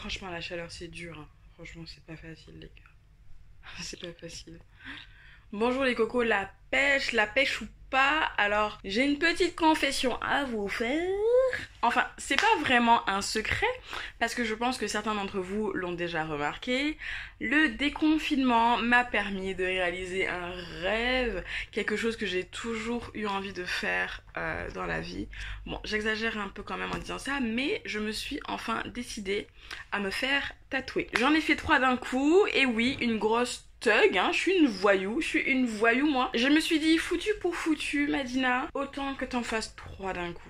Franchement, la chaleur, c'est dur, hein. Franchement, c'est pas facile, les gars. C'est pas facile. Bonjour les cocos, la pêche ou pas? Alors, j'ai une petite confession à vous faire. Enfin, c'est pas vraiment un secret, parce que je pense que certains d'entre vous l'ont déjà remarqué. Le déconfinement m'a permis de réaliser un rêve, quelque chose que j'ai toujours eu envie de faire dans la vie. Bon, j'exagère un peu quand même en disant ça, mais je me suis enfin décidée à me faire tatouer. J'en ai fait 3 d'un coup, et oui, une grosse thug, hein, je suis une voyou moi. Je me suis dit foutu pour foutu Madina, autant que t'en fasses 3 d'un coup.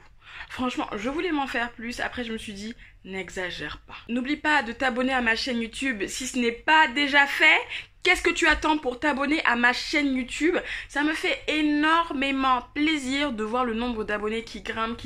Franchement, je voulais m'en faire plus, après je me suis dit n'exagère pas. N'oublie pas de t'abonner à ma chaîne YouTube si ce n'est pas déjà fait. Qu'est-ce que tu attends pour t'abonner à ma chaîne YouTube? Ça me fait énormément plaisir de voir le nombre d'abonnés qui grimpe.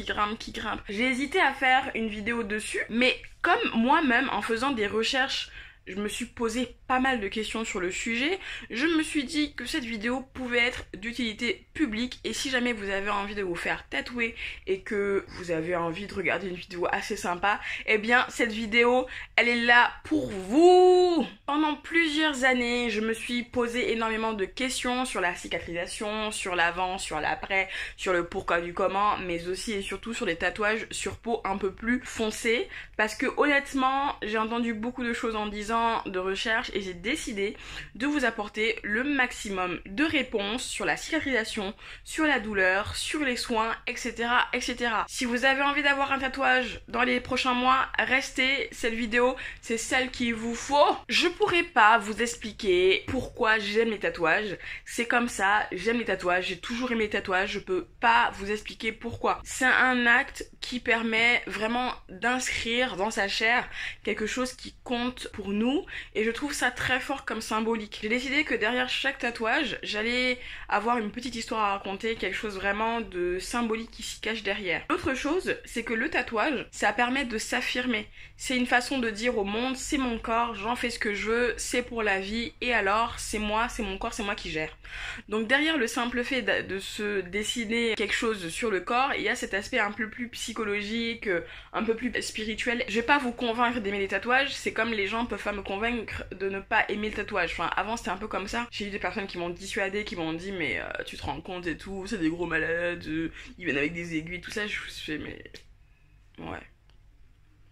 J'ai hésité à faire une vidéo dessus, mais comme moi-même en faisant des recherches, je me suis posé pas mal de questions sur le sujet. Je me suis dit que cette vidéo pouvait être d'utilité publique et si jamais vous avez envie de vous faire tatouer et que vous avez envie de regarder une vidéo assez sympa, eh bien cette vidéo, elle est là pour vous. Pendant plusieurs années, je me suis posé énormément de questions sur la cicatrisation, sur l'avant, sur l'après, sur le pourquoi du comment, mais aussi et surtout sur les tatouages sur peau un peu plus foncée parce que honnêtement, j'ai entendu beaucoup de choses en 10 ans de recherche et j'ai décidé de vous apporter le maximum de réponses sur la cicatrisation, sur la douleur, sur les soins, etc. etc. Si vous avez envie d'avoir un tatouage dans les prochains mois, restez, cette vidéo c'est celle qu'il vous faut. Je pourrais pas vous expliquer pourquoi j'aime les tatouages, c'est comme ça, j'aime les tatouages, j'ai toujours aimé les tatouages, je peux pas vous expliquer pourquoi. C'est un acte qui permet vraiment d'inscrire dans sa chair quelque chose qui compte pour nous et je trouve ça très fort comme symbolique. J'ai décidé que derrière chaque tatouage, j'allais avoir une petite histoire à raconter, quelque chose vraiment de symbolique qui s'y cache derrière. L'autre chose, c'est que le tatouage, ça permet de s'affirmer. C'est une façon de dire au monde, c'est mon corps, j'en fais ce que je veux, c'est pour la vie et alors c'est moi, c'est mon corps, c'est moi qui gère. Donc derrière le simple fait de se dessiner quelque chose sur le corps, il y a cet aspect un peu plus psychologique, un peu plus spirituel. Je vais pas vous convaincre d'aimer les tatouages, c'est comme les gens peuvent pas me convaincre de ne pas aimer le tatouage. Enfin, avant c'était un peu comme ça. J'ai eu des personnes qui m'ont dissuadé, qui m'ont dit mais tu te rends compte et tout, c'est des gros malades, ils viennent avec des aiguilles, tout ça. Je me suis fait mais ouais.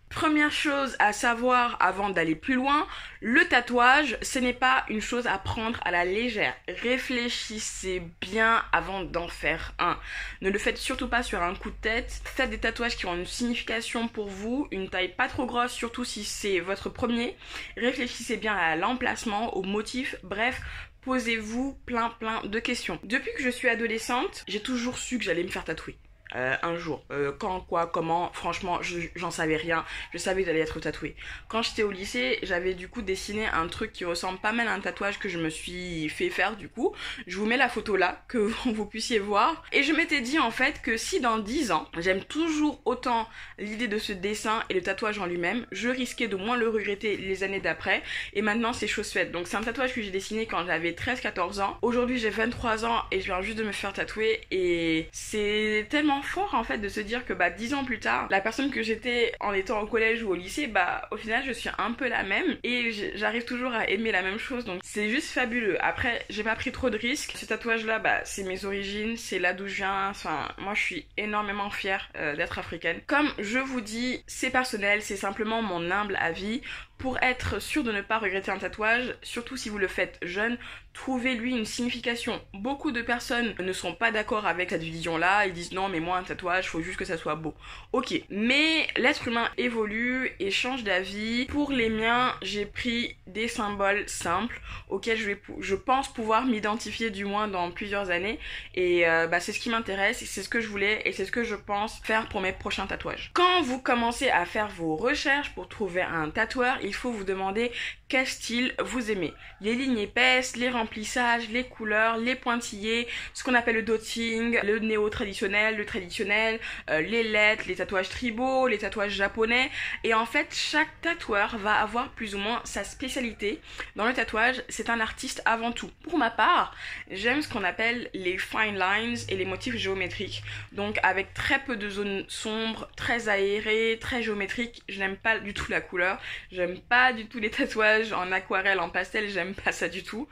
Première chose à savoir avant d'aller plus loin, le tatouage, ce n'est pas une chose à prendre à la légère. Réfléchissez bien avant d'en faire un. Ne le faites surtout pas sur un coup de tête. Faites des tatouages qui ont une signification pour vous, une taille pas trop grosse, surtout si c'est votre premier. Réfléchissez bien à l'emplacement, au motif, bref. Posez-vous plein de questions. Depuis que je suis adolescente, j'ai toujours su que j'allais me faire tatouer. Un jour, quand, quoi, comment, franchement j'en savais rien, je savais que j'allais être tatouée. Quand j'étais au lycée, j'avais du coup dessiné un truc qui ressemble pas mal à un tatouage que je me suis fait faire du coup. Je vous mets la photo là, que vous puissiez voir. Et je m'étais dit en fait que si dans 10 ans, j'aime toujours autant l'idée de ce dessin et le tatouage en lui-même, je risquais de moins le regretter les années d'après. Et maintenant c'est chose faite. Donc c'est un tatouage que j'ai dessiné quand j'avais 13-14 ans. Aujourd'hui j'ai 23 ans et je viens juste de me faire tatouer et c'est tellement fort en fait de se dire que 10 ans plus tard, la personne que j'étais en étant au collège ou au lycée, au final je suis un peu la même et j'arrive toujours à aimer la même chose, donc c'est juste fabuleux. Après j'ai pas pris trop de risques, ce tatouage là c'est mes origines, c'est là d'où je viens, enfin moi je suis énormément fière d'être africaine. Comme je vous dis, c'est personnel, c'est simplement mon humble avis. Pour être sûr de ne pas regretter un tatouage, surtout si vous le faites jeune, trouvez-lui une signification. Beaucoup de personnes ne sont pas d'accord avec cette vision-là, ils disent non mais moi un tatouage, faut juste que ça soit beau. Ok, mais l'être humain évolue et change d'avis. Pour les miens, j'ai pris des symboles simples auxquels je pense pouvoir m'identifier du moins dans plusieurs années et c'est ce qui m'intéresse, c'est ce que je voulais et c'est ce que je pense faire pour mes prochains tatouages. Quand vous commencez à faire vos recherches pour trouver un tatoueur, il faut vous demander quel style vous aimez. Les lignes épaisses, les remplissage, les couleurs, les pointillés, ce qu'on appelle le dotting, le néo-traditionnel, le traditionnel, les lettres, les tatouages tribaux, les tatouages japonais. Et en fait, chaque tatoueur va avoir plus ou moins sa spécialité. Dans le tatouage, c'est un artiste avant tout. Pour ma part, j'aime ce qu'on appelle les fine lines et les motifs géométriques. Donc avec très peu de zones sombres, très aérées, très géométriques. Je n'aime pas du tout la couleur. J'aime pas du tout les tatouages en aquarelle, en pastel, j'aime pas ça du tout.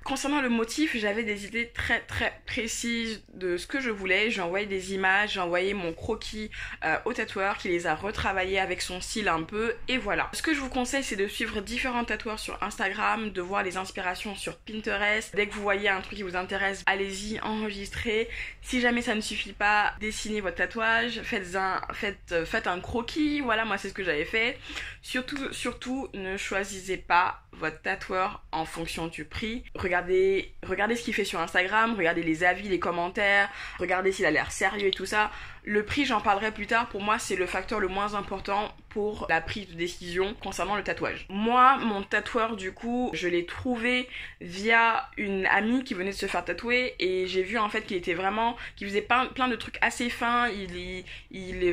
Concernant le motif, j'avais des idées très précises de ce que je voulais. J'ai envoyé des images, j'ai envoyé mon croquis au tatoueur qui les a retravaillés avec son style un peu, et voilà. Ce que je vous conseille, c'est de suivre différents tatoueurs sur Instagram, de voir les inspirations sur Pinterest. Dès que vous voyez un truc qui vous intéresse, allez-y, enregistrez. Si jamais ça ne suffit pas, dessinez votre tatouage, faites un croquis, voilà, moi c'est ce que j'avais fait. Surtout, ne choisissez pas votre tatoueur en fonction du prix. Regardez ce qu'il fait sur Instagram, regardez les avis, les commentaires, regardez s'il a l'air sérieux et tout ça. Le prix, j'en parlerai plus tard, pour moi c'est le facteur le moins important pour la prise de décision concernant le tatouage. Moi, mon tatoueur du coup, je l'ai trouvé via une amie qui venait de se faire tatouer, et j'ai vu en fait qu'il faisait plein de trucs assez fins, il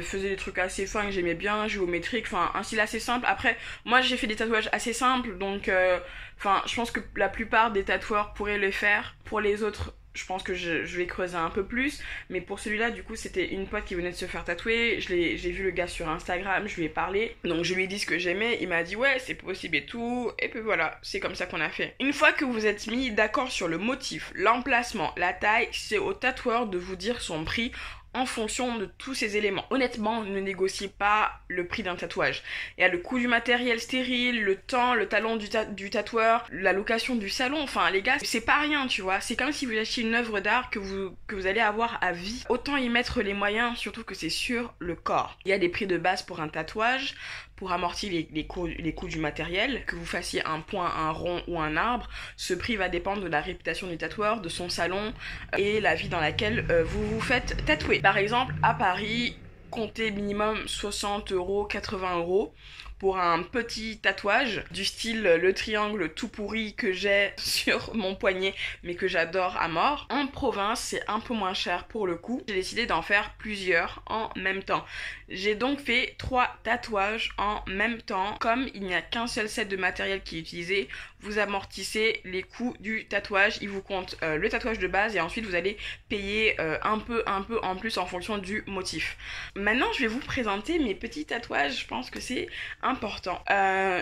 faisait des trucs assez fins que j'aimais bien, géométriques, enfin un style assez simple. Après, moi j'ai fait des tatouages assez simples, donc je pense que la plupart des tatoueurs pourraient le faire. Pour les autres, je pense que je vais creuser un peu plus, mais pour celui-là, du coup, c'était une pote qui venait de se faire tatouer. J'ai vu le gars sur Instagram, je lui ai parlé, donc je lui ai dit ce que j'aimais, il m'a dit ouais, c'est possible et tout, et puis voilà, c'est comme ça qu'on a fait. Une fois que vous êtes mis d'accord sur le motif, l'emplacement, la taille, c'est au tatoueur de vous dire son prix en fonction de tous ces éléments. Honnêtement, ne négociez pas le prix d'un tatouage. Il y a le coût du matériel stérile, le temps, le talent du tatoueur, la location du salon, enfin les gars, c'est pas rien, tu vois. C'est comme si vous achetiez une œuvre d'art que vous allez avoir à vie. Autant y mettre les moyens, surtout que c'est sur le corps. Il y a des prix de base pour un tatouage, pour amortir les coûts du matériel, que vous fassiez un point, un rond ou un arbre. Ce prix va dépendre de la réputation du tatoueur, de son salon et la vie dans laquelle vous vous faites tatouer. Par exemple, à Paris, comptez minimum 60 €, 80 € pour un petit tatouage du style le triangle tout pourri que j'ai sur mon poignet mais que j'adore à mort. En province, c'est un peu moins cher pour le coup. J'ai décidé d'en faire plusieurs en même temps. J'ai donc fait 3 tatouages en même temps. Comme il n'y a qu'un seul set de matériel qui est utilisé, vous amortissez les coûts du tatouage. Il vous compte le tatouage de base et ensuite vous allez payer un peu en plus en fonction du motif. Maintenant, je vais vous présenter mes petits tatouages. Je pense que c'est important.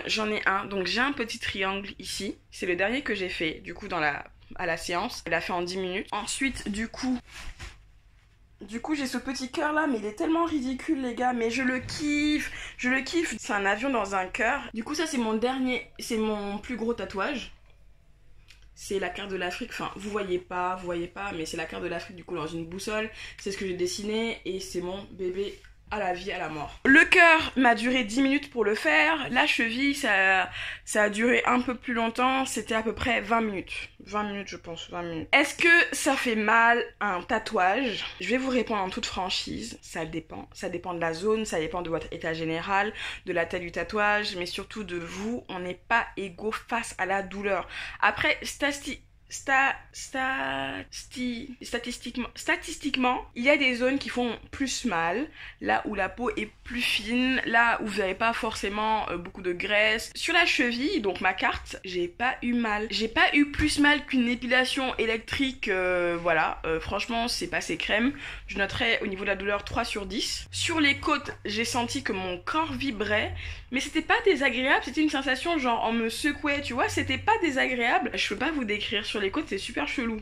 J'en ai un. Donc j'ai un petit triangle ici. C'est le dernier que j'ai fait du coup à la séance. Elle a fait en 10 minutes. Ensuite, du coup, j'ai ce petit cœur là, mais il est tellement ridicule les gars, mais je le kiffe. C'est un avion dans un cœur. Du coup ça c'est mon plus gros tatouage. C'est la carte de l'Afrique, enfin vous voyez pas, mais c'est la carte de l'Afrique du coup dans une boussole. C'est ce que j'ai dessiné et c'est mon bébé à la vie, à la mort. Le cœur m'a duré 10 minutes pour le faire. La cheville, ça a duré un peu plus longtemps. C'était à peu près 20 minutes. 20 minutes, je pense, 20 minutes. Est-ce que ça fait mal un tatouage? Je vais vous répondre en toute franchise. Ça dépend. Ça dépend de la zone, ça dépend de votre état général, de la taille du tatouage, mais surtout de vous. On n'est pas égaux face à la douleur. Après, statistiquement, il y a des zones qui font plus mal, là où la peau est plus fine, là où vous n'avez pas forcément beaucoup de graisse. Sur la cheville, donc ma carte, j'ai pas eu mal. J'ai pas eu plus mal qu'une épilation électrique, voilà. Franchement, c'est passé crème. Je noterais au niveau de la douleur 3 sur 10. Sur les côtes, j'ai senti que mon corps vibrait, mais c'était pas désagréable, c'était une sensation genre on me secouait, tu vois, c'était pas désagréable. Je peux pas vous décrire. Sur les côtes, c'est super chelou.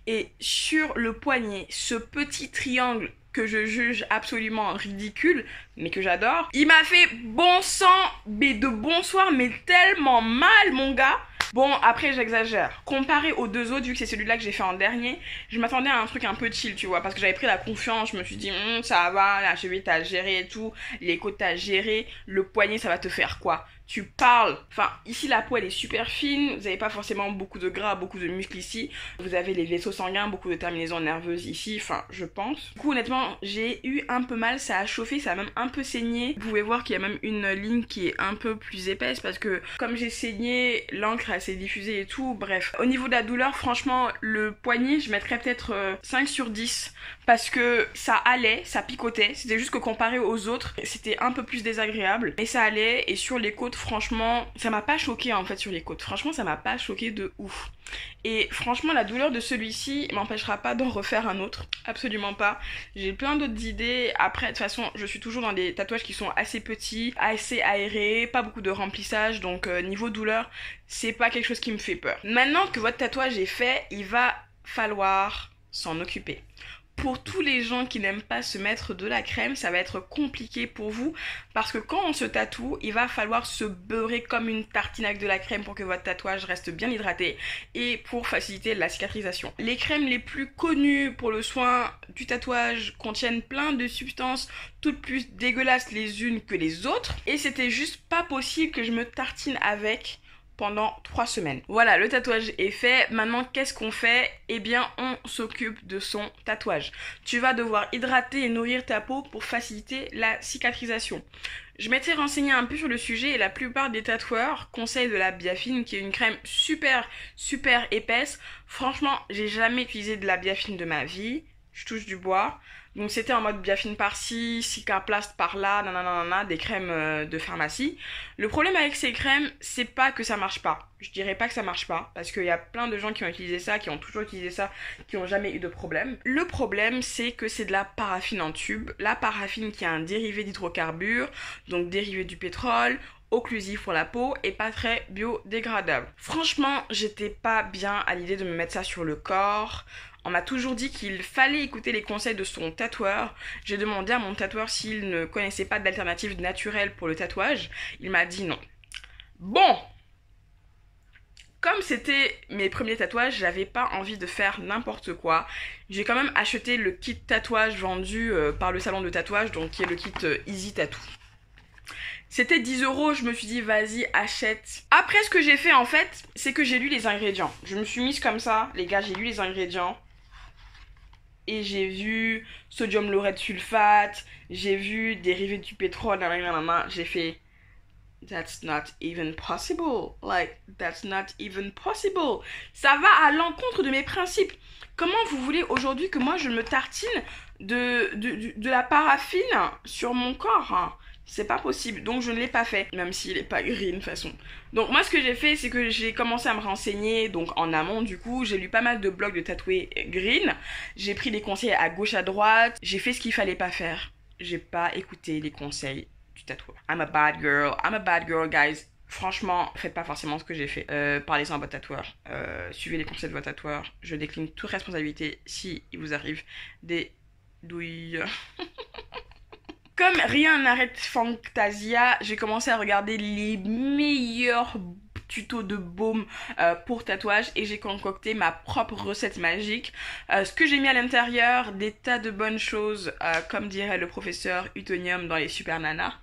Et sur le poignet, ce petit triangle que je juge absolument ridicule, mais que j'adore, il m'a fait bon sang, mais de bonsoir, mais tellement mal, mon gars. Bon, après, j'exagère. Comparé aux deux autres, vu que c'est celui-là que j'ai fait en dernier, je m'attendais à un truc un peu chill, tu vois, parce que j'avais pris la confiance, je me suis dit, ça va, la cheville t'as géré et tout, les côtes t'as géré, le poignet, ça va te faire quoi? tu parles, enfin ici la peau elle est super fine, vous n'avez pas forcément beaucoup de gras, beaucoup de muscles ici, vous avez les vaisseaux sanguins, beaucoup de terminaisons nerveuses ici, enfin je pense. Du coup honnêtement j'ai eu un peu mal, ça a chauffé, ça a même un peu saigné. Vous pouvez voir qu'il y a même une ligne qui est un peu plus épaisse parce que comme j'ai saigné, l'encre s'est diffusée et tout, bref. Au niveau de la douleur, franchement le poignet je mettrais peut-être 5 sur 10 parce que ça allait, ça picotait, c'était juste que comparé aux autres, c'était un peu plus désagréable, mais ça allait. Et sur les côtes, franchement, ça m'a pas choqué en fait sur les côtes, franchement ça m'a pas choqué de ouf. Et franchement la douleur de celui-ci m'empêchera pas d'en refaire un autre, absolument pas. J'ai plein d'autres idées, après de toute façon je suis toujours dans des tatouages qui sont assez petits, assez aérés, pas beaucoup de remplissage, donc niveau douleur c'est pas quelque chose qui me fait peur. Maintenant que votre tatouage est fait, il va falloir s'en occuper. Pour tous les gens qui n'aiment pas se mettre de la crème, ça va être compliqué pour vous parce que quand on se tatoue, il va falloir se beurrer comme une tartine avec de la crème pour que votre tatouage reste bien hydraté et pour faciliter la cicatrisation. Les crèmes les plus connues pour le soin du tatouage contiennent plein de substances toutes plus dégueulasses les unes que les autres et c'était juste pas possible que je me tartine avec pendant 3 semaines. Voilà, le tatouage est fait. Maintenant, qu'est-ce qu'on fait? Eh bien, on s'occupe de son tatouage. Tu vas devoir hydrater et nourrir ta peau pour faciliter la cicatrisation. Je m'étais renseignée un peu sur le sujet et la plupart des tatoueurs conseillent de la Biafine qui est une crème super épaisse. Franchement, j'ai jamais utilisé de la Biafine de ma vie. Je touche du bois. Donc c'était en mode Biafine par-ci, Cicaplast par-là, nanana, des crèmes de pharmacie. Le problème avec ces crèmes, c'est pas que ça marche pas. Je dirais pas que ça marche pas, parce qu'il y a plein de gens qui ont utilisé ça, qui ont toujours utilisé ça, qui ont jamais eu de problème. Le problème, c'est que c'est de la paraffine en tube. La paraffine qui est un dérivé d'hydrocarbures, donc dérivé du pétrole, occlusif pour la peau et pas très biodégradable. Franchement, j'étais pas bien à l'idée de me mettre ça sur le corps. On m'a toujours dit qu'il fallait écouter les conseils de son tatoueur. J'ai demandé à mon tatoueur s'il ne connaissait pas d'alternative naturelle pour le tatouage. Il m'a dit non. Bon, comme c'était mes premiers tatouages, j'avais pas envie de faire n'importe quoi. J'ai quand même acheté le kit tatouage vendu par le salon de tatouage, donc qui est le kit Easy Tattoo. C'était 10 €, je me suis dit vas-y achète. Après ce que j'ai fait en fait, c'est que j'ai lu les ingrédients. Je me suis mise comme ça, les gars, j'ai lu les ingrédients. Et j'ai vu sodium laureth sulfate, j'ai vu dérivé du pétrole, j'ai fait that's not even possible, like that's not even possible. Ça va à l'encontre de mes principes. Comment vous voulez aujourd'hui que moi je me tartine de la paraffine sur mon corps hein? C'est pas possible, donc je ne l'ai pas fait, même s'il est pas green de toute façon. Donc moi ce que j'ai fait, c'est que j'ai commencé à me renseigner, donc en amont du coup, j'ai lu pas mal de blogs de tatoués green, j'ai pris des conseils à gauche à droite, j'ai fait ce qu'il fallait pas faire. J'ai pas écouté les conseils du tatoueur. I'm a bad girl guys. Franchement, faites pas forcément ce que j'ai fait. Parlez-en à votre tatoueur. Suivez les conseils de votre tatoueur. Je décline toute responsabilité si il vous arrive des douilles. Comme rien n'arrête Fantasia, j'ai commencé à regarder les meilleurs tutos de baume pour tatouage et j'ai concocté ma propre recette magique. Ce que j'ai mis à l'intérieur, des tas de bonnes choses, comme dirait le professeur Utonium dans les Super Nanas.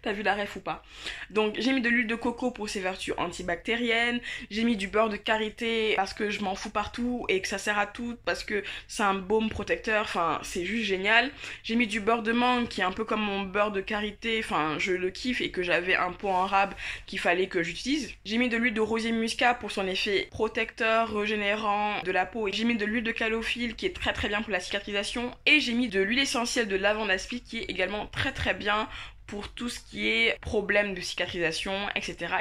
T'as vu la ref ou pas? Donc j'ai mis de l'huile de coco pour ses vertus antibactériennes, j'ai mis du beurre de karité parce que je m'en fous partout et que ça sert à tout, parce que c'est un baume protecteur, enfin c'est juste génial. J'ai mis du beurre de mangue qui est un peu comme mon beurre de karité, enfin je le kiffe et que j'avais un pot en rab qu'il fallait que j'utilise. J'ai mis de l'huile de rosier muscat pour son effet protecteur, régénérant de la peau. J'ai mis de l'huile de calophylle qui est très bien pour la cicatrisation et j'ai mis de l'huile essentielle de lavande aspic qui est également très bien pour tout ce qui est problème de cicatrisation, etc.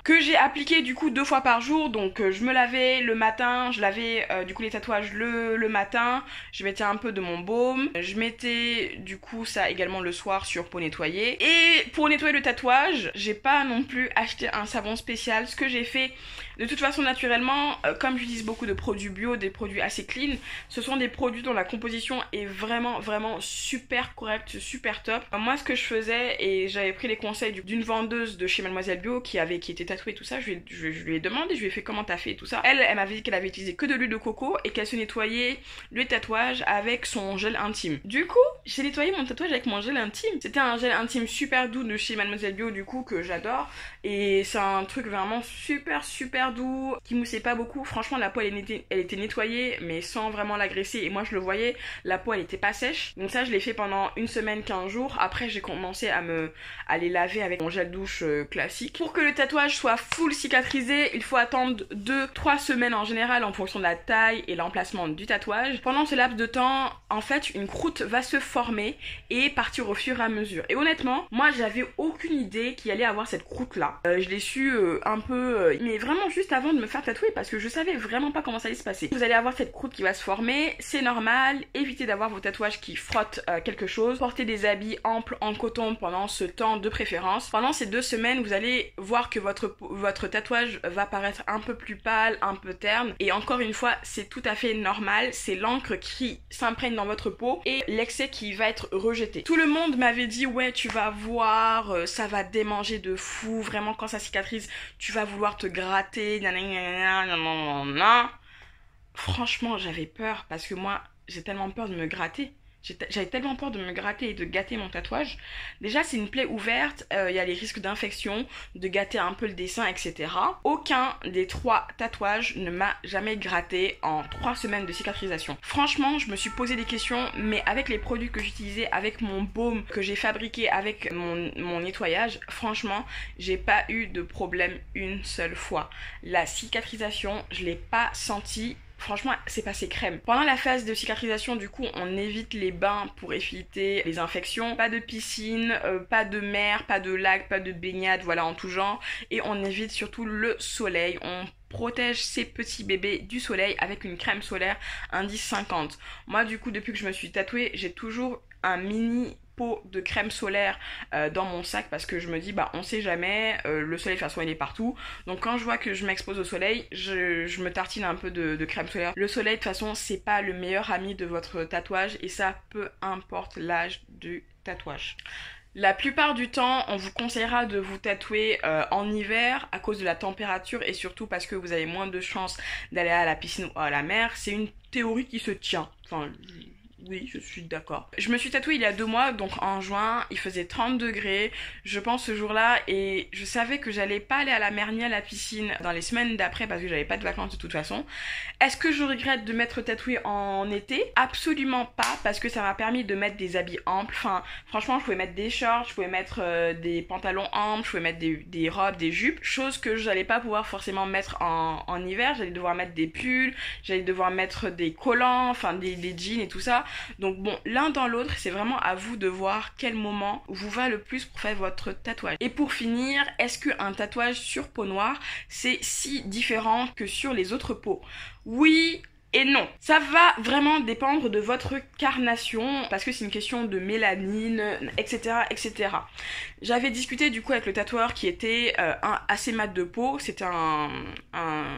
Que j'ai appliqué du coup 2 fois par jour, donc je me lavais le matin, je lavais du coup les tatouages le matin, je mettais un peu de mon baume, je mettais du coup ça également le soir sur peau nettoyée. Et pour nettoyer le tatouage, j'ai pas non plus acheté un savon spécial, ce que j'ai fait de toute façon naturellement, comme j'utilise beaucoup de produits bio, des produits assez clean, ce sont des produits dont la composition est vraiment super correcte, super top. Moi ce que je faisais, fait et j'avais pris les conseils d'une vendeuse de chez Mademoiselle Bio qui était tatouée et tout ça. Je lui ai demandé, je lui ai fait comment t'as fait et tout ça. Elle m'avait dit qu'elle avait utilisé que de l'huile de coco et qu'elle se nettoyait le tatouage avec son gel intime. Du coup, j'ai nettoyé mon tatouage avec mon gel intime. C'était un gel intime super doux de chez Mademoiselle Bio du coup que j'adore et c'est un truc vraiment super doux qui moussait pas beaucoup. Franchement la peau elle était nettoyée mais sans vraiment l'agresser et moi je le voyais, la peau elle était pas sèche. Donc ça je l'ai fait pendant une semaine 15 jours. Après j'ai commencé à les laver avec mon gel douche classique. Pour que le tatouage soit full cicatrisé, il faut attendre 2-3 semaines en général en fonction de la taille et l'emplacement du tatouage. Pendant ce laps de temps, en fait, une croûte va se former et partir au fur et à mesure. Et honnêtement, moi j'avais aucune idée qu'il allait avoir cette croûte là. Je l'ai su mais vraiment juste avant de me faire tatouer parce que je savais vraiment pas comment ça allait se passer. Vous allez avoir cette croûte qui va se former, c'est normal. Évitez d'avoir vos tatouages qui frottent quelque chose. Portez des habits amples en coton pendant ce temps de préférence. Pendant ces 2 semaines, vous allez voir que votre tatouage va paraître un peu plus pâle, un peu terne. Et encore une fois, c'est tout à fait normal. C'est l'encre qui s'imprègne dans votre peau et l'excès qui va être rejeté. Tout le monde m'avait dit ouais tu vas voir, ça va démanger de fou. Vraiment quand ça cicatrise, tu vas vouloir te gratter. Franchement, j'avais peur parce que moi, j'ai tellement peur de me gratter. J'avais tellement peur de me gratter et de gâter mon tatouage. Déjà, c'est une plaie ouverte, il y a les risques d'infection, de gâter un peu le dessin, etc. Aucun des 3 tatouages ne m'a jamais gratté en 3 semaines de cicatrisation. Franchement, je me suis posé des questions, mais avec les produits que j'utilisais, avec mon baume que j'ai fabriqué, avec mon nettoyage, franchement, j'ai pas eu de problème une seule fois. La cicatrisation, je l'ai pas sentie. Franchement, c'est passé crème. Pendant la phase de cicatrisation, du coup, on évite les bains pour éviter les infections. Pas de piscine, pas de mer, pas de lac, pas de baignade, voilà, en tout genre. Et on évite surtout le soleil. On protège ces petits bébés du soleil avec une crème solaire indice 50. Moi, du coup, depuis que je me suis tatouée, j'ai toujours un mini pot de crème solaire dans mon sac parce que je me dis bah on sait jamais, le soleil de toute façon il est partout, donc quand je vois que je m'expose au soleil je me tartine un peu de crème solaire. Le soleil de toute façon c'est pas le meilleur ami de votre tatouage et ça peu importe l'âge du tatouage. La plupart du temps, on vous conseillera de vous tatouer en hiver à cause de la température et surtout parce que vous avez moins de chances d'aller à la piscine ou à la mer. C'est une théorie qui se tient. Enfin, oui, je suis d'accord. Je me suis tatouée il y a 2 mois, donc en juin, il faisait 30 degrés, je pense ce jour-là, et je savais que j'allais pas aller à la mer ni à la piscine dans les semaines d'après parce que j'avais pas de vacances de toute façon. Est-ce que je regrette de m'être tatouée en été? Absolument pas, parce que ça m'a permis de mettre des habits amples. Enfin, franchement, je pouvais mettre des shorts, je pouvais mettre des pantalons amples, je pouvais mettre des robes, des jupes, chose que j'allais pas pouvoir forcément mettre en hiver. J'allais devoir mettre des pulls, j'allais devoir mettre des collants, enfin des jeans et tout ça. Donc bon, l'un dans l'autre, c'est vraiment à vous de voir quel moment vous va le plus pour faire votre tatouage. Et pour finir, est-ce qu'un tatouage sur peau noire, c'est si différent que sur les autres peaux? Oui et non. Ça va vraiment dépendre de votre carnation, parce que c'est une question de mélanine, etc. etc. J'avais discuté du coup avec le tatoueur qui était assez mat de peau, c'était un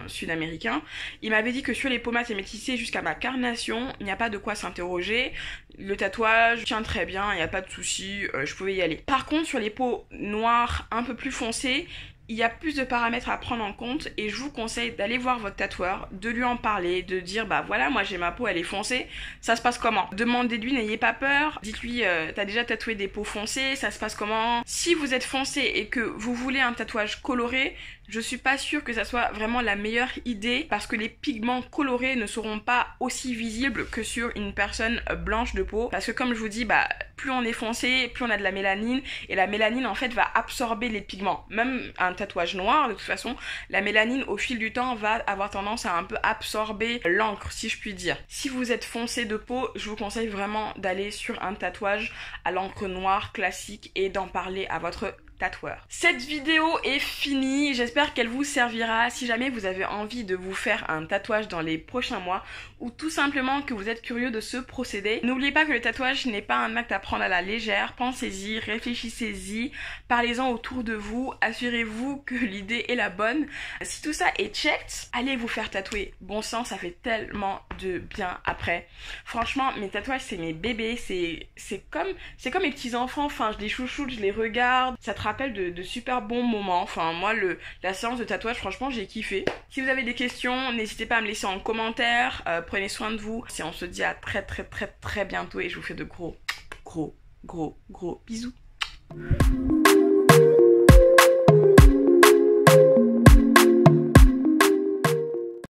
sud-américain. Il m'avait dit que sur les peaux mates et métissées jusqu'à ma carnation, il n'y a pas de quoi s'interroger. Le tatouage tient très bien, il n'y a pas de souci, je pouvais y aller. Par contre, sur les peaux noires un peu plus foncées, il y a plus de paramètres à prendre en compte et je vous conseille d'aller voir votre tatoueur, de lui en parler, de dire bah voilà moi j'ai ma peau elle est foncée, ça se passe comment? Demandez-lui, n'ayez pas peur, dites-lui t'as déjà tatoué des peaux foncées, ça se passe comment? Si vous êtes foncé et que vous voulez un tatouage coloré, je suis pas sûre que ça soit vraiment la meilleure idée parce que les pigments colorés ne seront pas aussi visibles que sur une personne blanche de peau, parce que comme je vous dis bah plus on est foncé, plus on a de la mélanine et la mélanine en fait va absorber les pigments. Même un tatouage noir de toute façon, la mélanine au fil du temps va avoir tendance à un peu absorber l'encre si je puis dire. Si vous êtes foncé de peau, je vous conseille vraiment d'aller sur un tatouage à l'encre noire classique et d'en parler à votre tatoueurs. Cette vidéo est finie, j'espère qu'elle vous servira si jamais vous avez envie de vous faire un tatouage dans les prochains mois ou tout simplement que vous êtes curieux de ce procédé. N'oubliez pas que le tatouage n'est pas un acte à prendre à la légère, pensez-y, réfléchissez-y, parlez-en autour de vous, assurez-vous que l'idée est la bonne. Si tout ça est checked, allez vous faire tatouer. Bon sang, ça fait tellement de bien après. Franchement, mes tatouages c'est mes bébés, c'est comme mes petits enfants, enfin je les chouchoute, je les regarde, ça te rappelle de super bons moments. Enfin moi la séance de tatouage franchement j'ai kiffé. Si vous avez des questions, n'hésitez pas à me laisser en commentaire, prenez soin de vous. Et on se dit à très bientôt et je vous fais de gros bisous.